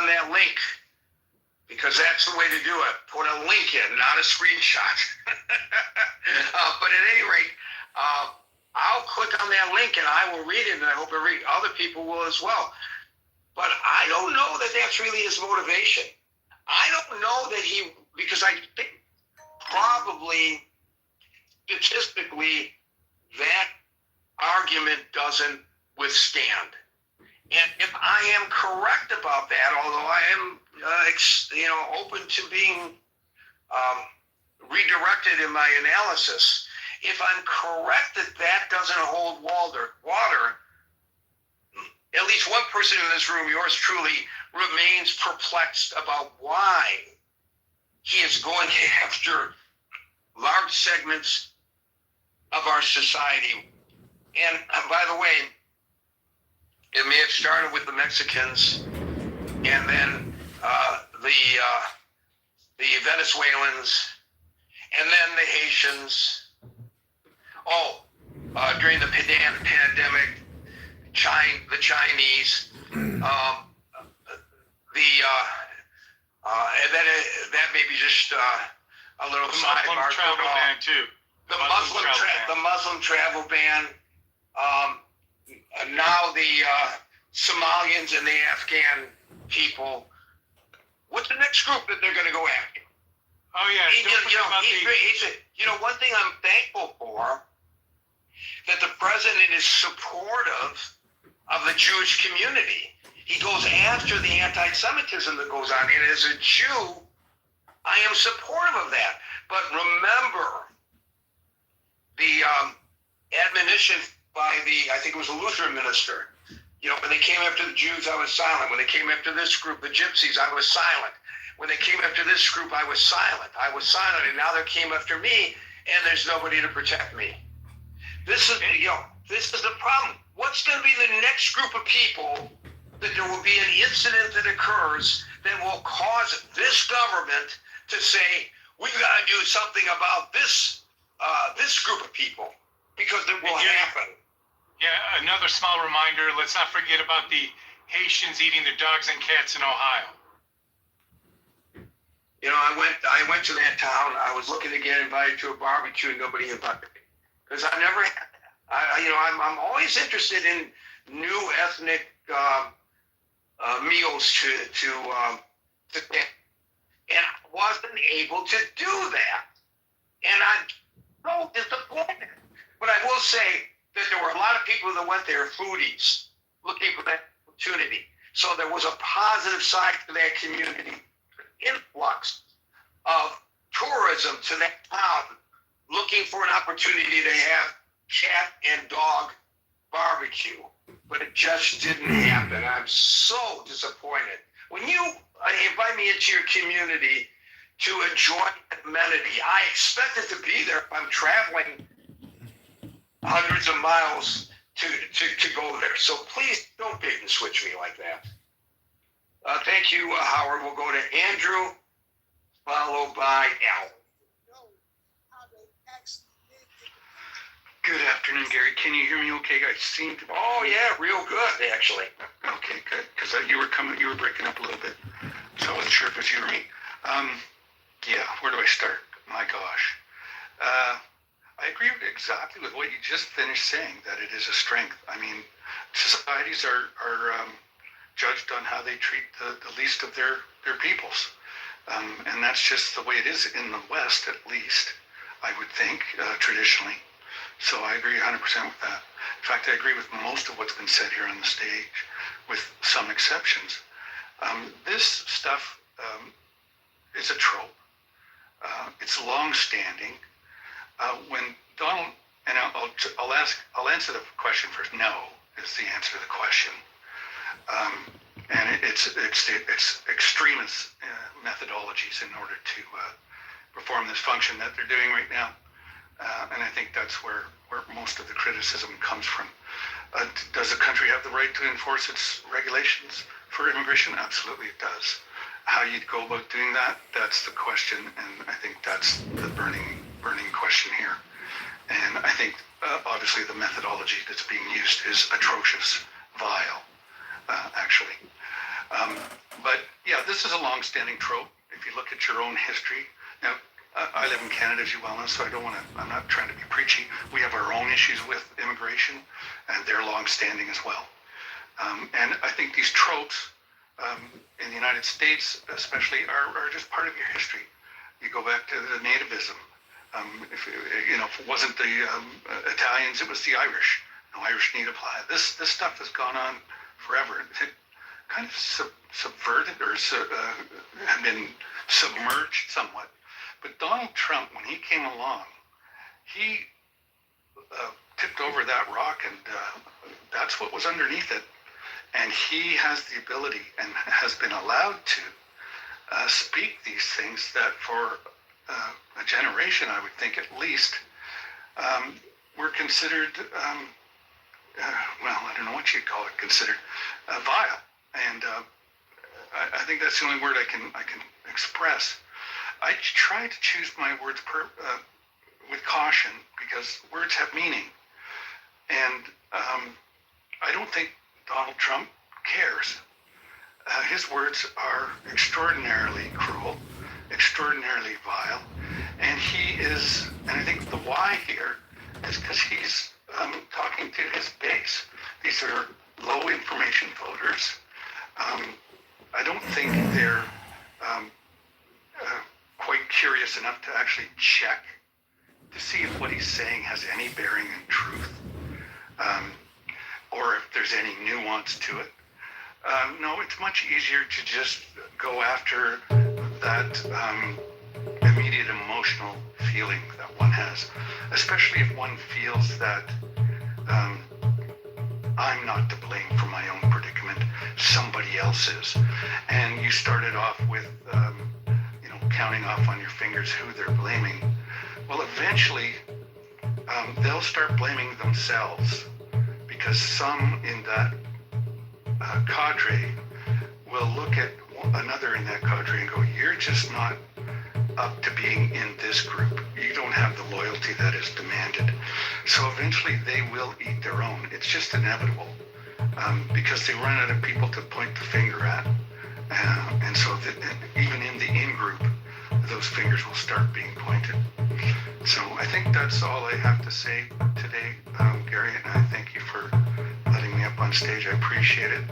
on that link, because that's the way to do it. Put a link in, not a screenshot. But at any rate, I'll click on that link and I will read it, and I hope other people will as well. But I don't know that that's really his motivation. I don't know that because I think probably statistically that argument doesn't withstand. And if I am correct about that, although I am open to being redirected in my analysis, if I'm correct that that doesn't hold water, at least one person in this room, yours truly, remains perplexed about why he is going after large segments of our society. And by the way, it may have started with the Mexicans, and then the Venezuelans, and then the Haitians. During the pandemic, the Chinese, and then that may be just a little sidebar. Muslim travel ban too. The Muslim travel ban. Now the Somalians and the Afghan people. What's the next group that they're going to go after? Oh yeah. One thing I'm thankful for, that the president is supportive of the Jewish community. He goes after the anti-Semitism that goes on. And as a Jew, I am supportive of that. But remember, the admonition by I think it was a Lutheran minister, when they came after the Jews, I was silent. When they came after this group, the Gypsies, I was silent. When they came after this group, I was silent. And now they came after me, and there's nobody to protect me. This is the problem. What's going to be the next group of people that there will be an incident that occurs that will cause this government to say, we've got to do something about this group of people, because it will happen. Yeah, another small reminder, let's not forget about the Haitians eating their dogs and cats in Ohio. I went to that town. I was looking to get invited to a barbecue, and nobody invited me, because I never had that. I'm always interested in new ethnic meals to and I wasn't able to do that, and I'm so disappointed. But I will say that there were a lot of people that went there, foodies, looking for that opportunity. So there was a positive side to that community, influx of tourism to that town, looking for an opportunity to have cat and dog barbecue. But it just didn't happen. I'm so disappointed. When you invite me into your community to enjoy amenity, I expect it to be there if I'm traveling hundreds of miles to go there. So please don't bait and switch me like that. Thank you, Howard. We'll go to Andrew, followed by Al. Good afternoon, Gary. Can you hear me okay? I seem to... Oh, yeah, real good, actually. Okay, good. Because you were breaking up a little bit. So I wasn't sure if it was you or me. Yeah, where do I start? My gosh. I agree exactly with what you just finished saying, that it is a strength. I mean, societies are judged on how they treat the least of their peoples. And that's just the way it is in the West, at least, I would think, traditionally. So I agree 100% with that. In fact, I agree with most of what's been said here on the stage, with some exceptions. This stuff is a trope. It's long-standing. When Donald, and I'll answer the question first. No is the answer to the question, and it's extremist methodologies in order to perform this function that they're doing right now. And I think that's where most of the criticism comes from. Does the country have the right to enforce its regulations for immigration? Absolutely it does. How you'd go about doing that, that's the question, and I think that's the burning question here. And I think obviously the methodology that's being used is atrocious, vile, actually. But this is a long-standing trope. If you look at your own history, now I live in Canada, as you well know, so I'm not trying to be preachy. We have our own issues with immigration, and they're long-standing as well. And I think these tropes in the United States, especially, are just part of your history. You go back to the nativism. If it wasn't the Italians, it was the Irish. No Irish need apply. This stuff has gone on forever. It kind of subverted or had been submerged somewhat. But Donald Trump, when he came along, he tipped over that rock, and that's what was underneath it. And he has the ability and has been allowed to speak these things that for a generation, I would think at least, were considered, I don't know what you'd call it, considered vile. And I think that's the only word I can express. I try to choose my words with caution, because words have meaning. And I don't think Donald Trump cares. His words are extraordinarily cruel, extraordinarily vile, and I think the why here is because he's talking to his base. These are low information voters. I don't think they're quite curious enough to actually check to see if what he's saying has any bearing in truth, or if there's any nuance to it. No, it's much easier to just go after that immediate emotional feeling that one has, especially if one feels that I'm not to blame for my own predicament, somebody else is. And you started off with counting off on your fingers who they're blaming. Well, eventually they'll start blaming themselves, because some in that cadre will look at another in that cadre and go, you're just not up to being in this group. You don't have the loyalty that is demanded. So eventually they will eat their own. It's just inevitable, because they run out of people to point the finger at. And so even in the in-group, those fingers will start being pointed. So I think that's all I have to say today, Gary, and I thank you for letting me up on stage. I appreciate it.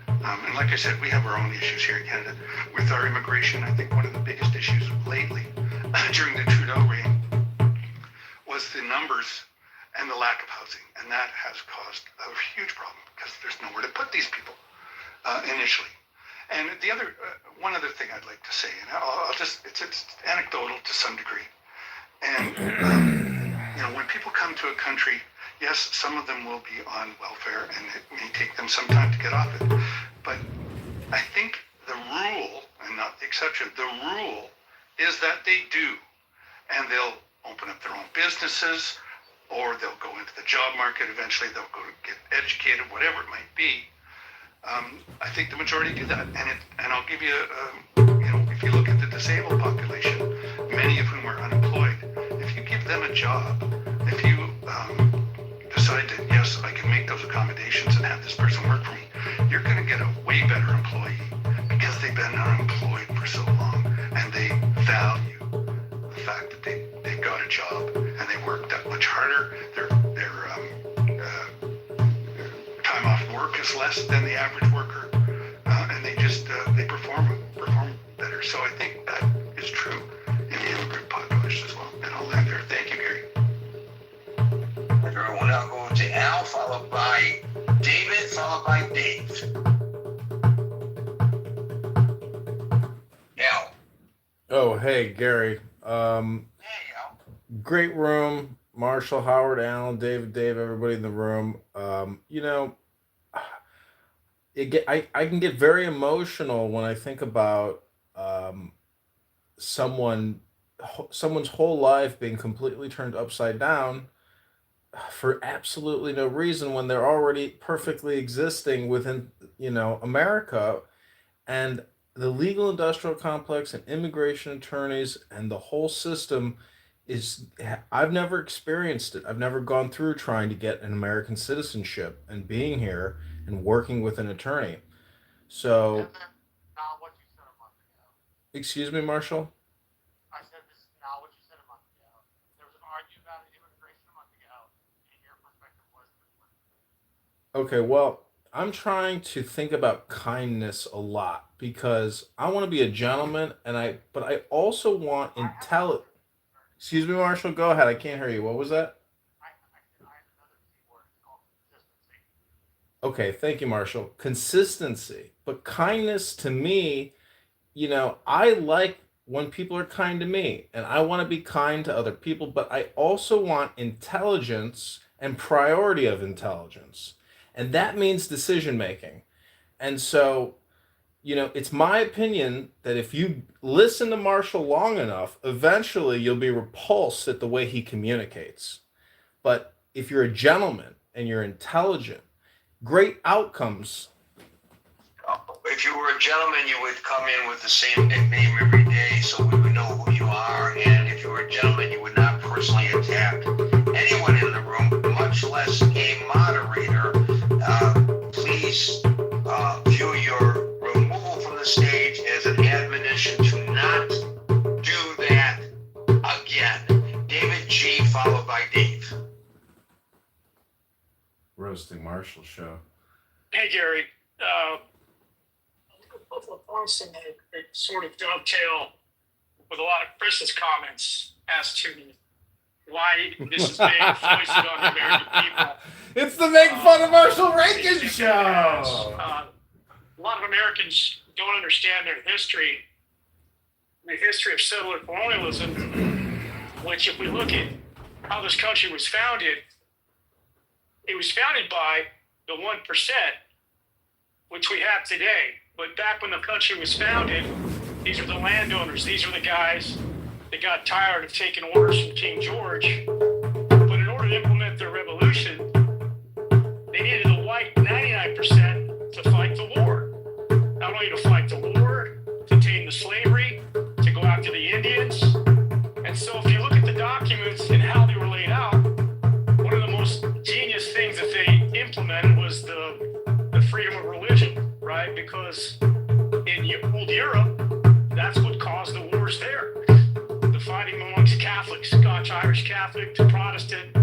And like I said, we have our own issues here in Canada with our immigration. I think one of the biggest issues lately during the Trudeau reign was the numbers and the lack of housing. And that has caused a huge problem, because there's nowhere to put these people initially. And the other, one other thing I'd like to say, and I'll just, it's anecdotal to some degree. And, when people come to a country, yes, some of them will be on welfare, and it may take them some time to get off it. But I think the rule, and not the exception, the rule is that they do. And they'll open up their own businesses, or they'll go into the job market eventually, they'll go get educated, whatever it might be. I think the majority do that. And I'll give you, if you look at the disabled population, many of whom are unemployed, if you give them a job, if you decide that, yes, I can make those accommodations and have this person work for me, you're going to get a way better employee, because they've been unemployed for so long, and they value the fact that they got a job and they work that much harder. Their time off work is less than the average worker, and they just they perform better. So I think that is true in the immigrant population as well. And I'll end there. Thank you, Gary. Everyone, I'll go to Al, followed by David, followed by Dave. Al. Oh, hey, Gary. Hey, Al. Great room. Marshall, Howard, Alan, Dave, everybody in the room. I can get very emotional when I think about someone's whole life being completely turned upside down for absolutely no reason, when they're already perfectly existing within, America. And the legal industrial complex and immigration attorneys and the whole system I've never experienced it. I've never gone through trying to get an American citizenship and being here and working with an attorney. So Excuse me, Marshall. I said this is not what you said a month ago. There was an argument about immigration a month ago, and your perspective was different. Okay, well, I'm trying to think about kindness a lot because I want to be a gentleman, but I also want I have another word. Excuse me, Marshall. Go ahead. I can't hear you. What was that? I have another key word. It's called consistency. Okay, thank you, Marshall. Consistency, but kindness to me, I like when people are kind to me, and I want to be kind to other people, but I also want intelligence and priority of intelligence, and that means decision making. And so, it's my opinion that if you listen to Marshall long enough, eventually you'll be repulsed at the way he communicates. But if you're a gentleman and you're intelligent, great outcomes. If you were a gentleman, you would come in with the same nickname every day so we would know who you are. And if you were a gentleman, you would not personally attack anyone in the room, much less a moderator. Please view your removal from the stage as an admonition to not do that again. David G. followed by Dave. Roasting Marshall show. Hey, Gary. A couple of points in that sort of dovetail with a lot of Chris's comments as to why this is being foisted on the American people. It's the Make Fun of Marshall Rankin As, show. a lot of Americans don't understand their history, the history of settler colonialism, which if we look at how this country was founded, it was founded by the 1%, which we have today. But back when the country was founded, these were the landowners. These were the guys that got tired of taking orders from King George. But in order to implement their revolution, they needed the white 99% to fight the war. Not only to fight the war, to tame the slavery, to go after the Indians. And so if you look at the documents and how they were laid out, one of the most genius things that they implemented was the freedom of religion, right? Because in old Europe, that's what caused the wars there. The fighting amongst Catholics, Scotch, Irish Catholic, to Protestant.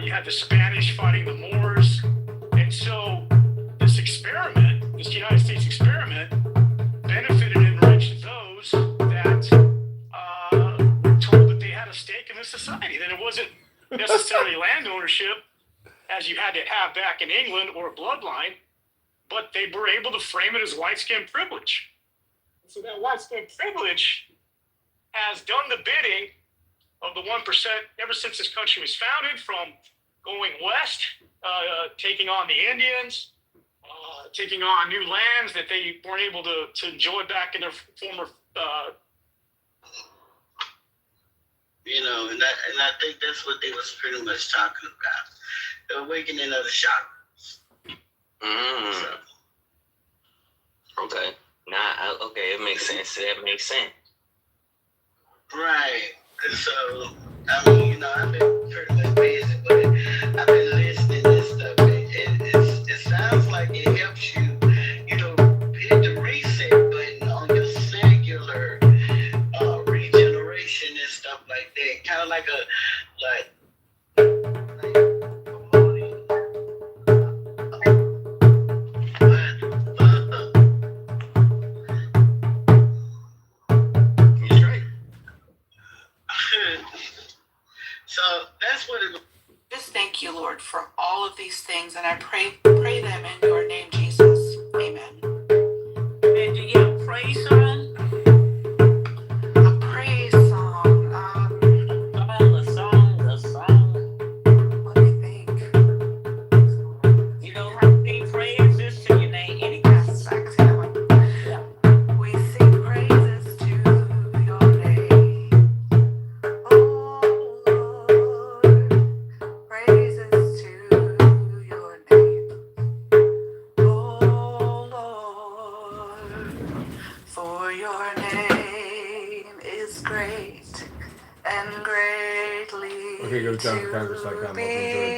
You had the Spanish fighting the Moors. And so this experiment, this United States experiment, benefited and enriched those that were told that they had a stake in the society, that it wasn't necessarily land ownership as you had to have back in England or a bloodline, but they were able to frame it as white skin privilege. So that white skin privilege has done the bidding of the 1% ever since this country was founded, from going west, taking on the Indians, taking on new lands that they weren't able to enjoy back in their former. And I think that's what they was pretty much talking about, the awakening of the chakras. So. Okay. Okay, it makes sense. That makes sense. Right. So, I mean, I've been pretty much busy, but I've been listening and stuff. It sounds like it helps you, hit the reset button on your cellular regeneration and stuff like that. Kind of like So that's what it. Just thank you, Lord, for all of these things, and I pray them in your name, Jesus. Amen. And do you have a praise song? A praise song. A song. What do you think? You know how to sing praises to your name? Any Yes, I can see that one. Yeah. We sing praises to your name. Oh, Lord. Praises to your name. Oh, Lord. For your name is great and greatly Okay, goes down to Congress.com. to Hope you be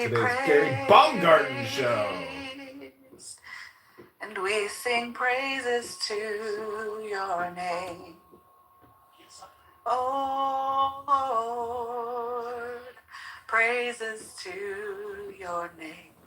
enjoyed today's Gary Baumgarten show. praised. And we sing praises to your name. Oh Lord, praises to your name.